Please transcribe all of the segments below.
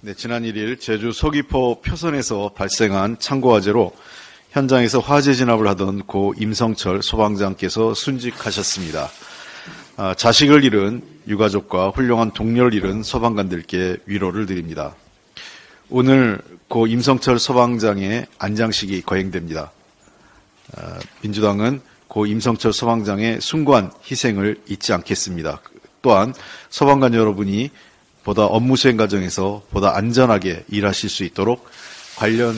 네, 지난 1일 제주 서귀포 표선에서 발생한 창고화재로 현장에서 화재 진압을 하던 고 임성철 소방장께서 순직하셨습니다. 자식을 잃은 유가족과 훌륭한 동료를 잃은 소방관들께 위로를 드립니다. 오늘 고 임성철 소방장의 안장식이 거행됩니다. 민주당은 고 임성철 소방장의 숭고한 희생을 잊지 않겠습니다. 또한 소방관 여러분이 보다 업무 수행 과정에서 보다 안전하게 일하실 수 있도록 관련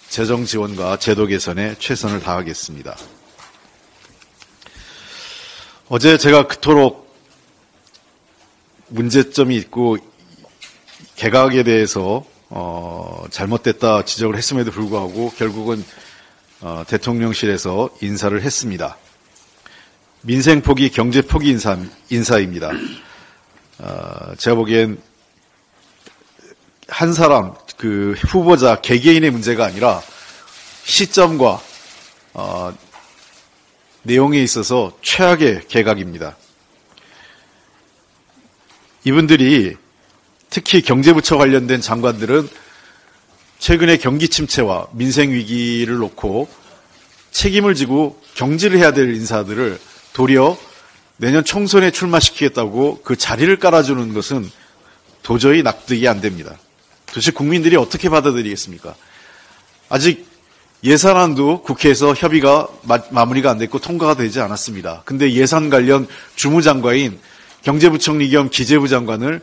재정 지원과 제도 개선에 최선을 다하겠습니다. 어제 제가 그토록 문제점이 있고 개각에 대해서 잘못됐다 지적을 했음에도 불구하고 결국은 대통령실에서 인사를 했습니다. 민생 포기, 경제 포기 인사입니다. 제가 보기엔 한 사람, 그 후보자 개개인의 문제가 아니라 시점과 내용에 있어서 최악의 개각입니다. 이분들이 특히 경제부처 관련된 장관들은 최근의 경기 침체와 민생 위기를 놓고 책임을 지고 경질을 해야 될 인사들을 도리어 내년 총선에 출마시키겠다고 그 자리를 깔아주는 것은 도저히 납득이 안 됩니다. 도대체 국민들이 어떻게 받아들이겠습니까? 아직 예산안도 국회에서 협의가 마무리가 안 됐고 통과가 되지 않았습니다. 근데 예산 관련 주무장관인 경제부총리 겸 기재부 장관을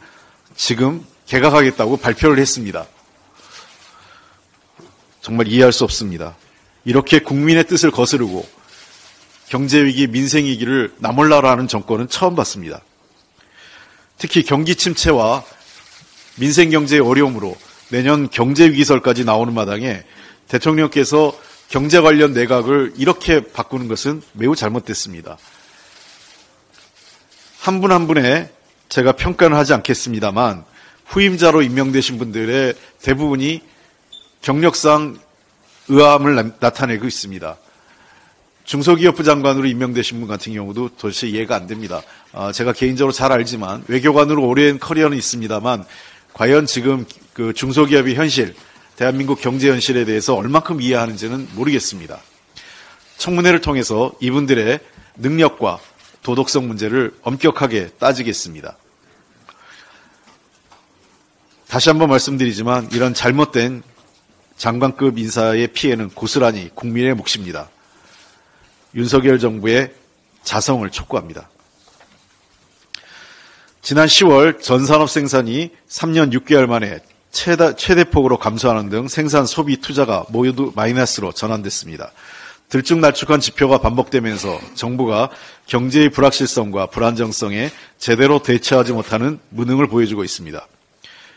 지금 개각하겠다고 발표를 했습니다. 정말 이해할 수 없습니다. 이렇게 국민의 뜻을 거스르고 경제위기, 민생위기를 나몰라라 하는 정권은 처음 봤습니다. 특히 경기 침체와 민생경제의 어려움으로 내년 경제위기설까지 나오는 마당에 대통령께서 경제 관련 내각을 이렇게 바꾸는 것은 매우 잘못됐습니다. 한 분 한 분에 제가 평가는 하지 않겠습니다만 후임자로 임명되신 분들의 대부분이 경력상 의아함을 나타내고 있습니다. 중소기업부 장관으로 임명되신 분 같은 경우도 도대체 이해가 안 됩니다. 제가 개인적으로 잘 알지만 외교관으로 오랜 커리어는 있습니다만 과연 지금 그 중소기업의 현실, 대한민국 경제 현실에 대해서 얼만큼 이해하는지는 모르겠습니다. 청문회를 통해서 이분들의 능력과 도덕성 문제를 엄격하게 따지겠습니다. 다시 한번 말씀드리지만 이런 잘못된 장관급 인사의 피해는 고스란히 국민의 몫입니다. 윤석열 정부의 자성을 촉구합니다. 지난 10월 전산업 생산이 3년 6개월 만에 최대폭으로 감소하는 등 생산 소비 투자가 모두 마이너스로 전환됐습니다. 들쭉날쭉한 지표가 반복되면서 정부가 경제의 불확실성과 불안정성에 제대로 대처하지 못하는 무능을 보여주고 있습니다.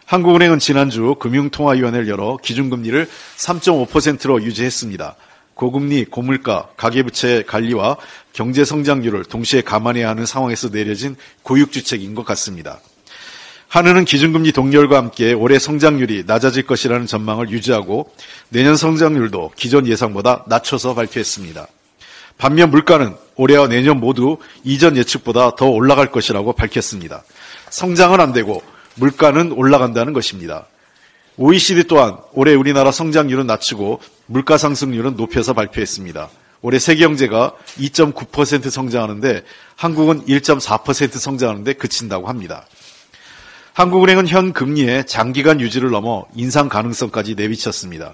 한국은행은 지난주 금융통화위원회를 열어 기준금리를 3.5%로 유지했습니다. 고금리, 고물가, 가계부채 관리와 경제성장률을 동시에 감안해야 하는 상황에서 내려진 고육주책인 것 같습니다. 한은은 기준금리 동결과 함께 올해 성장률이 낮아질 것이라는 전망을 유지하고 내년 성장률도 기존 예상보다 낮춰서 발표했습니다. 반면 물가는 올해와 내년 모두 이전 예측보다 더 올라갈 것이라고 밝혔습니다. 성장은 안 되고 물가는 올라간다는 것입니다. OECD 또한 올해 우리나라 성장률은 낮추고 물가 상승률은 높여서 발표했습니다. 올해 세계 경제가 2.9% 성장하는데 한국은 1.4% 성장하는데 그친다고 합니다. 한국은행은 현 금리의 장기간 유지를 넘어 인상 가능성까지 내비쳤습니다.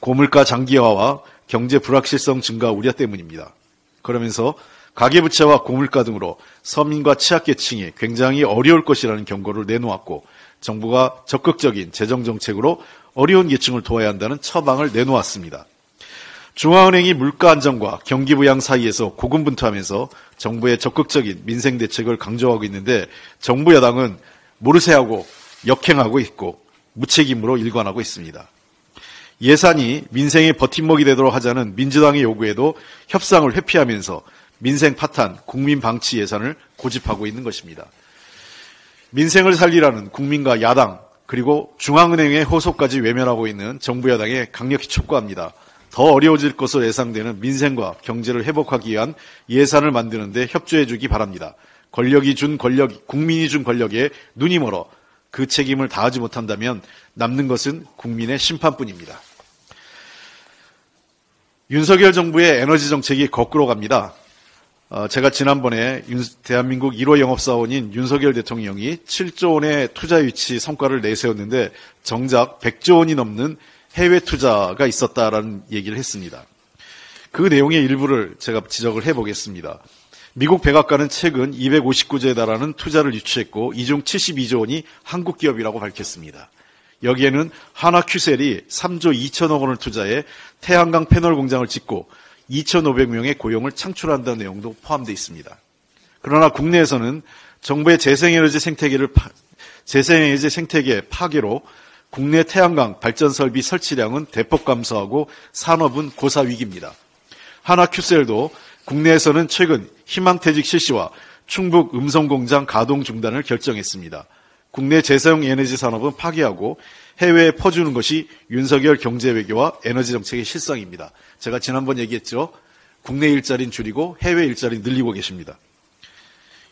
고물가 장기화와 경제 불확실성 증가 우려 때문입니다. 그러면서 가계부채와 고물가 등으로 서민과 취약계층이 굉장히 어려울 것이라는 경고를 내놓았고 정부가 적극적인 재정정책으로 어려운 계층을 도와야 한다는 처방을 내놓았습니다. 중앙은행이 물가 안정과 경기 부양 사이에서 고군분투하면서 정부의 적극적인 민생 대책을 강조하고 있는데 정부 여당은 모르쇠하고 역행하고 있고 무책임으로 일관하고 있습니다. 예산이 민생의 버팀목이 되도록 하자는 민주당의 요구에도 협상을 회피하면서 민생 파탄, 국민 방치 예산을 고집하고 있는 것입니다. 민생을 살리라는 국민과 야당 그리고 중앙은행의 호소까지 외면하고 있는 정부 여당에 강력히 촉구합니다. 더 어려워질 것으로 예상되는 민생과 경제를 회복하기 위한 예산을 만드는 데 협조해 주기 바랍니다. 권력이 준 권력, 국민이 준 권력에 눈이 멀어 그 책임을 다하지 못한다면 남는 것은 국민의 심판뿐입니다. 윤석열 정부의 에너지 정책이 거꾸로 갑니다. 제가 지난번에 대한민국 1호 영업사원인 윤석열 대통령이 7조 원의 투자 유치 성과를 내세웠는데 정작 100조 원이 넘는 해외 투자가 있었다라는 얘기를 했습니다. 그 내용의 일부를 제가 지적을 해보겠습니다. 미국 백악관은 최근 259조에 달하는 투자를 유치했고 이 중 72조 원이 한국 기업이라고 밝혔습니다. 여기에는 한화큐셀이 3조 2천억 원을 투자해 태양광 패널 공장을 짓고 2,500명의 고용을 창출한다는 내용도 포함되어 있습니다. 그러나 국내에서는 정부의 재생에너지 생태계 파괴로 국내 태양광 발전 설비 설치량은 대폭 감소하고 산업은 고사 위기입니다. 한화큐셀도 국내에서는 최근 희망퇴직 실시와 충북 음성공장 가동 중단을 결정했습니다. 국내 재사용 에너지 산업은 파괴하고 해외에 퍼주는 것이 윤석열 경제외교와 에너지 정책의 실상입니다. 제가 지난번 얘기했죠. 국내 일자리는 줄이고 해외 일자리는 늘리고 계십니다.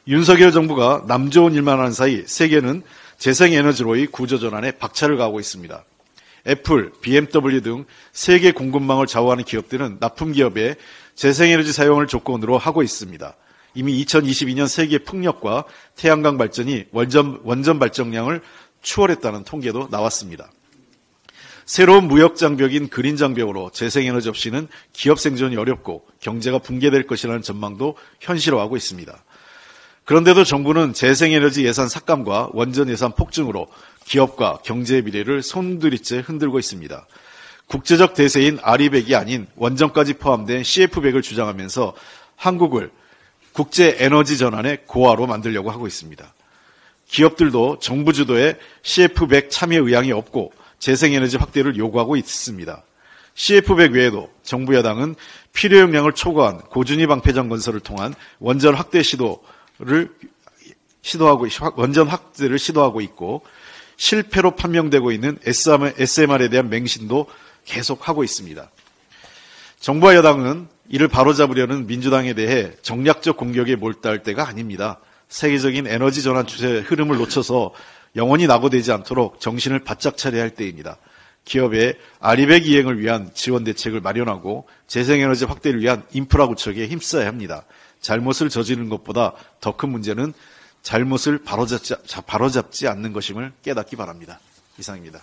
윤석열 정부가 남 좋은 일만 하는 사이 세계는 재생에너지로의 구조전환에 박차를 가하고 있습니다. 애플, BMW 등 세계 공급망을 좌우하는 기업들은 납품기업의 재생에너지 사용을 조건으로 하고 있습니다. 이미 2022년 세계 풍력과 태양광 발전이 원전 발전량을 추월했다는 통계도 나왔습니다. 새로운 무역 장벽인 그린 장벽으로 재생에너지 없이는 기업 생존이 어렵고 경제가 붕괴될 것이라는 전망도 현실화하고 있습니다. 그런데도 정부는 재생에너지 예산 삭감과 원전 예산 폭증으로 기업과 경제의 미래를 손들이째 흔들고 있습니다. 국제적 대세인 아리백이 아닌 원전까지 포함된 CF100을 주장하면서 한국을 국제 에너지 전환의 고아로 만들려고 하고 있습니다. 기업들도 정부 주도의 CF100 참여 의향이 없고 재생에너지 확대를 요구하고 있습니다. CF100 외에도 정부 여당은 필요 용량을 초과한 고준위 방패장 건설을 통한 원전 확대를 시도하고 있고 실패로 판명되고 있는 SMR에 대한 맹신도 계속하고 있습니다. 정부와 여당은 이를 바로잡으려는 민주당에 대해 정략적 공격에 몰두할 때가 아닙니다. 세계적인 에너지 전환 추세의 흐름을 놓쳐서 영원히 낙오되지 않도록 정신을 바짝 차려야 할 때입니다. 기업의 아리백 이행을 위한 지원 대책을 마련하고 재생에너지 확대를 위한 인프라 구축에 힘써야 합니다. 잘못을 저지르는 것보다 더 큰 문제는 잘못을 바로잡지 않는 것임을 깨닫기 바랍니다. 이상입니다.